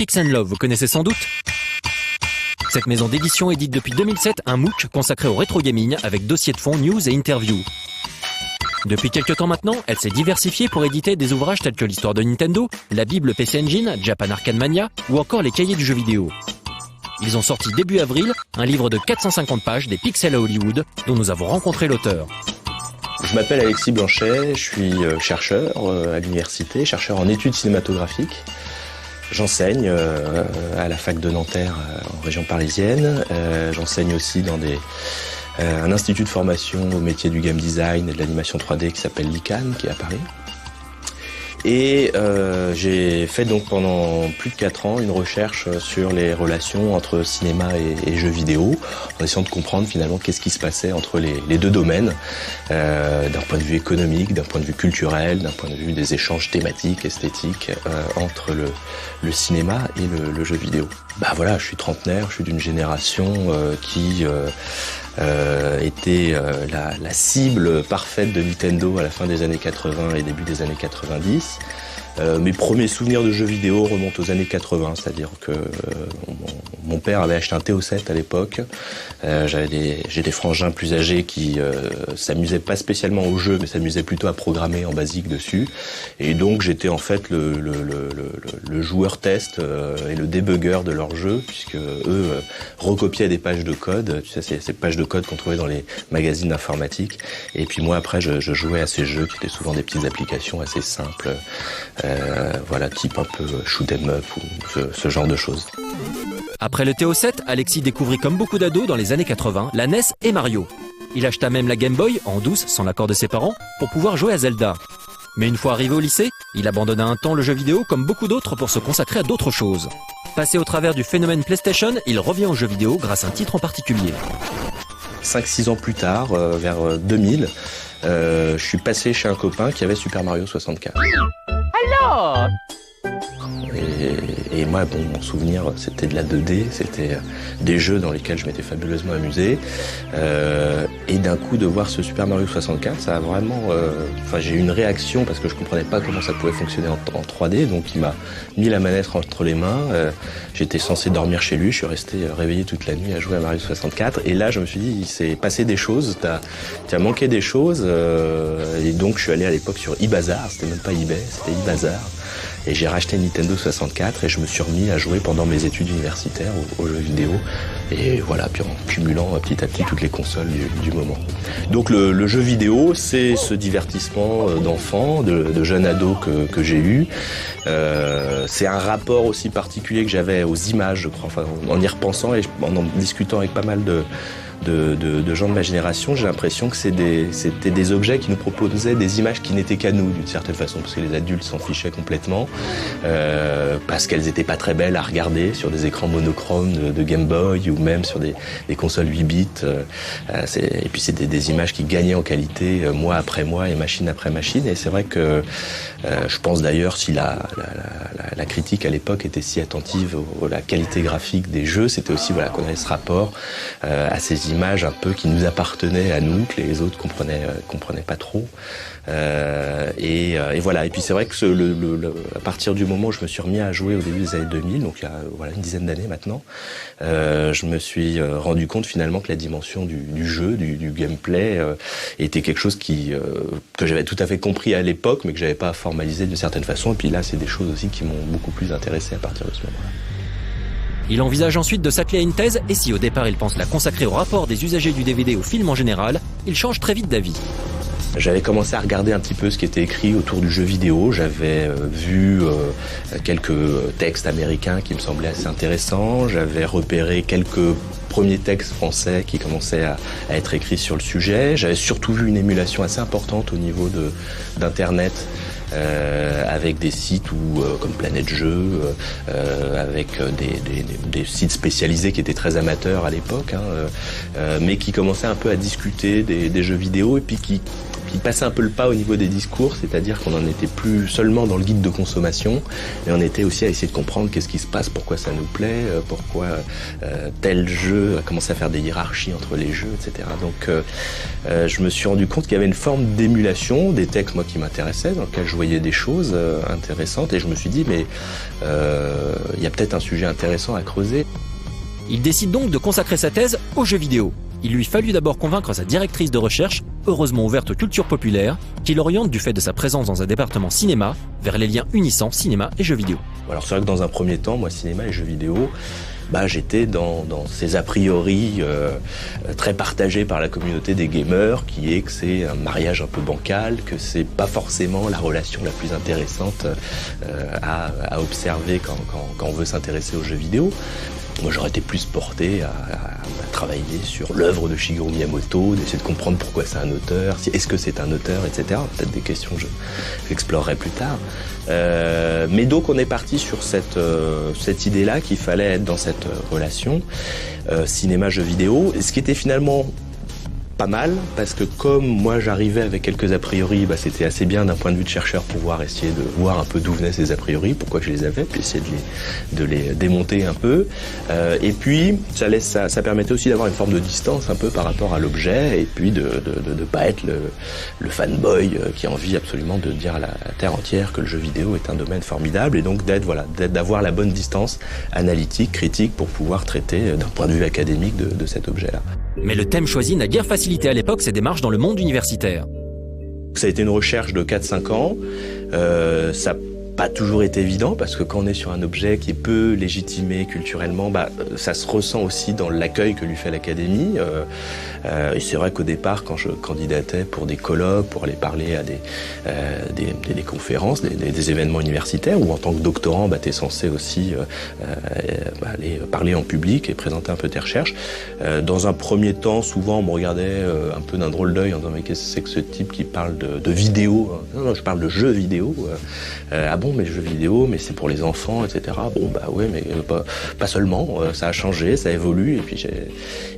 Pix & Love, vous connaissez sans doute? Cette maison d'édition édite depuis 2007 un MOOC consacré au rétro gaming avec dossier de fond, news et interviews. Depuis quelques temps maintenant, elle s'est diversifiée pour éditer des ouvrages tels que l'histoire de Nintendo, la Bible PC Engine, Japan Arcade Mania ou encore les cahiers du jeu vidéo. Ils ont sorti début avril un livre de 450 pages des pixels à Hollywood dont nous avons rencontré l'auteur. Je m'appelle Alexis Blanchet, je suis chercheur à l'université, chercheur en études cinématographiques. J'enseigne à la fac de Nanterre en région parisienne. J'enseigne aussi dans un institut de formation au métier du game design et de l'animation 3D qui s'appelle l'ICANN, qui est à Paris. Et j'ai fait donc pendant plus de 4 ans une recherche sur les relations entre cinéma et jeux vidéo, en essayant de comprendre finalement qu'est-ce qui se passait entre les deux domaines, d'un point de vue économique, d'un point de vue culturel, d'un point de vue des échanges thématiques, esthétiques, entre le cinéma et le jeu vidéo. Bah voilà, je suis trentenaire, je suis d'une génération qui était la cible parfaite de Nintendo à la fin des années 80 et début des années 90. Mes premiers souvenirs de jeux vidéo remontent aux années 80, c'est-à-dire que mon père avait acheté un TO7 à l'époque. J'ai des frangins plus âgés qui s'amusaient pas spécialement au jeu, mais s'amusaient plutôt à programmer en basique dessus. Et donc j'étais en fait le joueur test et le débugger de leur jeu, puisque eux recopiaient des pages de code, tu sais, ces pages de code qu'on trouvait dans les magazines d'informatique. Et puis moi après je jouais à ces jeux qui étaient souvent des petites applications assez simples. Voilà, type un peu shoot 'em up ou ce genre de choses. Après le TO7, Alexis découvrit comme beaucoup d'ados dans les années 80 la NES et Mario. Il acheta même la Game Boy, en douce, sans l'accord de ses parents, pour pouvoir jouer à Zelda. Mais une fois arrivé au lycée, il abandonna un temps le jeu vidéo comme beaucoup d'autres pour se consacrer à d'autres choses. Passé au travers du phénomène PlayStation, il revient au jeu vidéo grâce à un titre en particulier. 5-6 ans plus tard, vers 2000, je suis passé chez un copain qui avait Super Mario 64. Alors et moi, bon, mon souvenir, c'était de la 2D, c'était des jeux dans lesquels je m'étais fabuleusement amusé. Et d'un coup, de voir ce Super Mario 64, ça a vraiment... j'ai eu une réaction parce que je comprenais pas comment ça pouvait fonctionner en 3D. Donc il m'a mis la manette entre les mains. J'étais censé dormir chez lui, je suis resté réveillé toute la nuit à jouer à Mario 64. Et là, je me suis dit, il s'est passé des choses, t'as manqué des choses. Et donc, je suis allé à l'époque sur eBazaar, c'était même pas eBay, c'était eBazaar. Et j'ai racheté Nintendo 64 et je me suis remis à jouer pendant mes études universitaires aux jeux vidéo. Et voilà, puis en cumulant petit à petit toutes les consoles du moment. Donc le jeu vidéo, c'est ce divertissement d'enfant, de jeune ado que j'ai eu. C'est un rapport aussi particulier que j'avais aux images, je crois. Enfin, en y repensant et en discutant avec pas mal de gens de ma génération, j'ai l'impression que c'était des objets qui nous proposaient des images qui n'étaient qu'à nous d'une certaine façon, parce que les adultes s'en fichaient complètement, parce qu'elles étaient pas très belles à regarder sur des écrans monochromes de Game Boy ou même sur des consoles 8 bits. Et puis c'était des images qui gagnaient en qualité mois après mois et machine après machine. Et c'est vrai que je pense d'ailleurs si la critique à l'époque était si attentive à la qualité graphique des jeux, c'était aussi voilà qu'on avait ce rapport à ces images un peu qui nous appartenaient à nous, que les autres comprenaient pas trop. Et voilà. Et puis c'est vrai que à partir du moment où je me suis remis à jouer au début des années 2000, donc il y a une dizaine d'années maintenant, je me suis rendu compte finalement que la dimension du jeu, du gameplay, était quelque chose que j'avais tout à fait compris à l'époque, mais que j'avais pas formalisé d'une certaine façon. Et puis là, c'est des choses aussi qui m'ont beaucoup plus intéressé à partir de ce moment-là. Il envisage ensuite de s'atteler à une thèse et si au départ il pense la consacrer au rapport des usagers du DVD au film en général, il change très vite d'avis. J'avais commencé à regarder un petit peu ce qui était écrit autour du jeu vidéo. J'avais vu quelques textes américains qui me semblaient assez intéressants. J'avais repéré quelques premiers textes français qui commençaient à être écrits sur le sujet. J'avais surtout vu une émulation assez importante au niveau d'Internet. Avec des sites comme Planète Jeux, avec des sites spécialisés qui étaient très amateurs à l'époque, mais qui commençaient un peu à discuter des jeux vidéo et puis qui qui passait un peu le pas au niveau des discours, c'est-à-dire qu'on n'en était plus seulement dans le guide de consommation, mais on était aussi à essayer de comprendre qu'est-ce qui se passe, pourquoi ça nous plaît, pourquoi tel jeu a commencé à faire des hiérarchies entre les jeux, etc. Donc je me suis rendu compte qu'il y avait une forme d'émulation, des textes moi qui m'intéressaient, dans lesquels je voyais des choses intéressantes, et je me suis dit mais il y a peut-être un sujet intéressant à creuser. Il décide donc de consacrer sa thèse aux jeux vidéo. Il lui fallut d'abord convaincre sa directrice de recherche, heureusement ouverte aux cultures populaires, qui l'oriente du fait de sa présence dans un département cinéma vers les liens unissant cinéma et jeux vidéo. Alors c'est vrai que dans un premier temps, moi cinéma et jeux vidéo, j'étais dans ces a priori très partagés par la communauté des gamers, qui est que c'est un mariage un peu bancal, que c'est pas forcément la relation la plus intéressante à observer quand on veut s'intéresser aux jeux vidéo. Moi, j'aurais été plus porté à travailler sur l'œuvre de Shigeru Miyamoto, d'essayer de comprendre pourquoi c'est un auteur, est-ce que c'est un auteur, etc. Peut-être des questions que j'explorerai plus tard. Mais donc, on est parti sur cette idée-là qu'il fallait être dans cette relation cinéma-jeu vidéo, ce qui était finalement pas mal, parce que comme moi j'arrivais avec quelques a priori, c'était assez bien d'un point de vue de chercheur pouvoir essayer de voir un peu d'où venaient ces a priori, pourquoi je les avais, puis essayer de les démonter un peu. Et puis ça permettait aussi d'avoir une forme de distance un peu par rapport à l'objet, et puis de pas être le fanboy qui a envie absolument de dire à la terre entière que le jeu vidéo est un domaine formidable, et donc d'avoir la bonne distance analytique, critique, pour pouvoir traiter d'un point de vue académique de cet objet-là. Mais le thème choisi n'a guère facilité à l'époque ses démarches dans le monde universitaire. Ça a été une recherche de 4-5 ans. Ça n'a pas toujours été évident, parce que quand on est sur un objet qui est peu légitimé culturellement, ça se ressent aussi dans l'accueil que lui fait l'académie. Et c'est vrai qu'au départ, quand je candidatais pour des colloques, pour aller parler à des conférences, des événements universitaires, ou en tant que doctorant, tu es censé aussi aller parler en public et présenter un peu tes recherches. Dans un premier temps, souvent, on me regardait un peu d'un drôle d'œil en disant « mais qu'est-ce que c'est que ce type qui parle de vidéo ?» Non, je parle de jeux vidéo. Ah bon, mais jeux vidéo, mais c'est pour les enfants, etc. Bon, ouais, mais pas seulement. Ça a changé, ça évolue.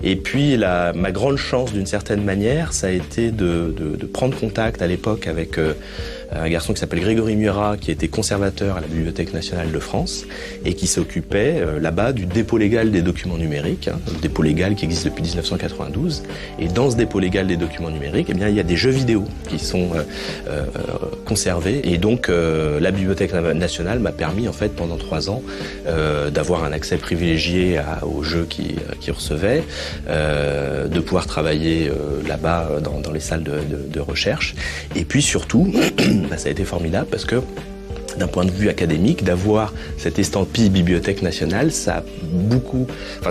Et puis ma grande chance, d'une certaine manière, ça a été de prendre contact à l'époque avec un garçon qui s'appelle Grégory Murat, qui était conservateur à la Bibliothèque nationale de France et qui s'occupait là-bas du dépôt légal des documents numériques, le dépôt légal qui existe depuis 1992. Et dans ce dépôt légal des documents numériques, il y a des jeux vidéo qui sont conservés. Et donc la Bibliothèque nationale m'a permis en fait pendant 3 ans d'avoir un accès privilégié aux jeux qu'ils recevaient, de pouvoir travailler là-bas dans les salles de recherche. Et puis surtout, ça a été formidable parce que d'un point de vue académique, d'avoir cette estampille Bibliothèque nationale, ça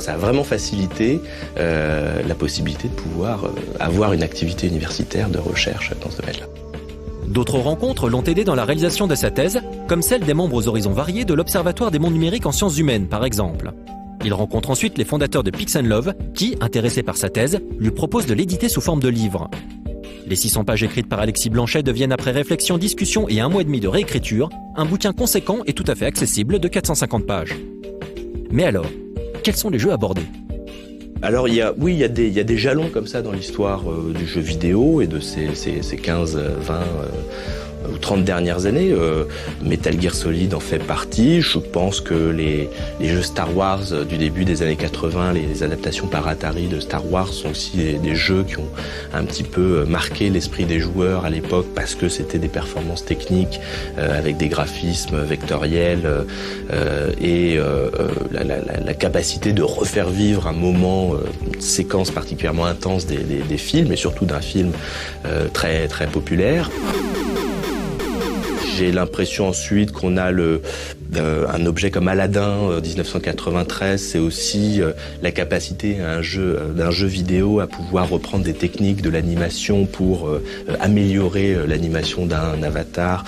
a vraiment facilité la possibilité de pouvoir avoir une activité universitaire de recherche dans ce domaine-là. D'autres rencontres l'ont aidé dans la réalisation de sa thèse, comme celle des membres aux horizons variés de l'Observatoire des mondes numériques en sciences humaines, par exemple. Il rencontre ensuite les fondateurs de Pix & Love qui, intéressés par sa thèse, lui proposent de l'éditer sous forme de livre. Les 600 pages écrites par Alexis Blanchet deviennent, après réflexion, discussion et 1 mois et demi de réécriture, un bouquin conséquent et tout à fait accessible de 450 pages. Mais alors, quels sont les jeux abordés ? Alors il y a des jalons comme ça dans l'histoire du jeu vidéo et de ces 15, 20 ou 30 dernières années. Metal Gear Solid en fait partie. Je pense que les jeux Star Wars du début des années 80, les adaptations par Atari de Star Wars sont aussi des jeux qui ont un petit peu marqué l'esprit des joueurs à l'époque, parce que c'était des performances techniques avec des graphismes vectoriels et la capacité de refaire vivre un moment, une séquence particulièrement intense des films, et surtout d'un film très très populaire. J'ai l'impression ensuite qu'on a un objet comme Aladdin 1993, c'est aussi la capacité d'un jeu vidéo à pouvoir reprendre des techniques de l'animation pour améliorer l'animation d'un avatar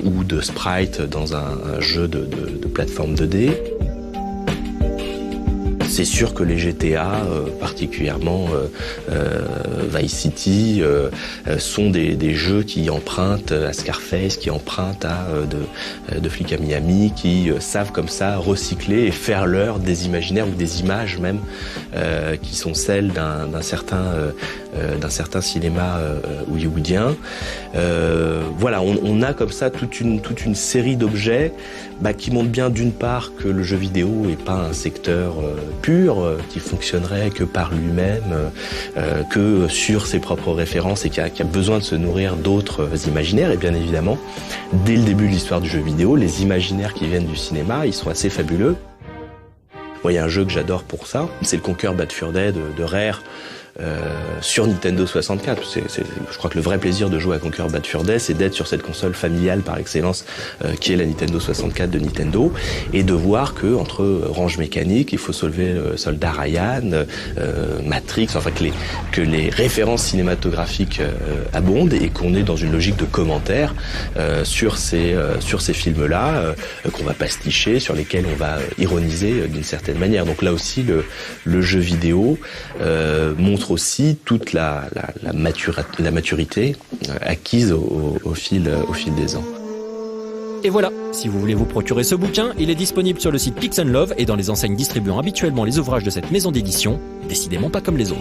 ou de sprite dans un jeu de plateforme 2D. C'est sûr que les GTA, particulièrement Vice City, sont des jeux qui empruntent à Scarface, qui empruntent à de Flic à Miami, qui savent comme ça recycler et faire leur des imaginaires ou des images même qui sont celles d'un certain d'un certain cinéma hollywoodien. Voilà, on a comme ça toute une série d'objets qui montrent bien d'une part que le jeu vidéo n'est pas un secteur pur, qui fonctionnerait que par lui-même, que sur ses propres références et qui a besoin de se nourrir d'autres imaginaires. Et bien évidemment, dès le début de l'histoire du jeu vidéo, les imaginaires qui viennent du cinéma, ils sont assez fabuleux. Moi, il y a un jeu que j'adore pour ça, c'est le Conquer Bad Fur Day de Rare, sur Nintendo 64. Je crois que le vrai plaisir de jouer à Conquer Bad Fur Day, c'est d'être sur cette console familiale par excellence qui est la Nintendo 64 de Nintendo, et de voir que entre Range Mécanique, Il faut sauver le soldat Ryan, Matrix, enfin que les références cinématographiques abondent et qu'on est dans une logique de commentaire sur ces films-là qu'on va pasticher, sur lesquels on va ironiser d'une certaine manière. Donc là aussi, le jeu vidéo montre aussi toute la maturité acquise au fil des ans. Et voilà, si vous voulez vous procurer ce bouquin, il est disponible sur le site Pix & Love et dans les enseignes distribuant habituellement les ouvrages de cette maison d'édition, décidément pas comme les autres.